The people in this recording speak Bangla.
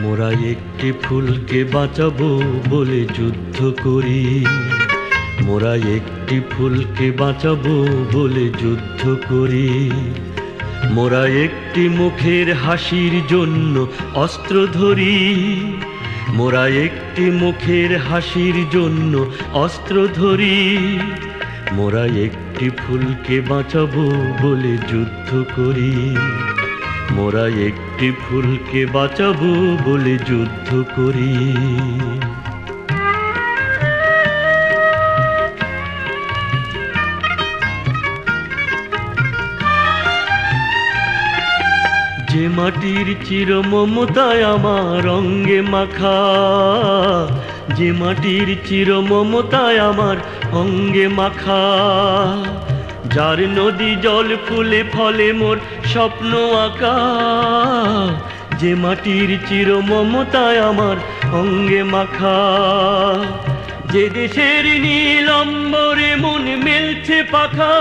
মোরা একটি ফুলকে বাঁচাবো বলে যুদ্ধ করি, মোরা একটি ফুলকে বাঁচাবো বলে যুদ্ধ করি। মোরা একটি মুখের হাসির জন্য অস্ত্র ধরি, মোরা একটি মুখের হাসির জন্য অস্ত্র ধরি। মোরা একটি ফুলকে বাঁচাবো বলে যুদ্ধ করি, মোরা একটি ফুলকে বাঁচাবো বলে যুদ্ধ করি। যে মাটির চির মমতায় আমার অঙ্গে মাখা, যে মাটির চির মমতায় আমার অঙ্গে মাখা, যার নদী জল ফুলে ফলে মোর স্বপ্ন আঁকা। যে মাটির চির মমতায় আমার অঙ্গে মাখা, যে দেশের নীল অম্বরে মন মেলছে পাখা।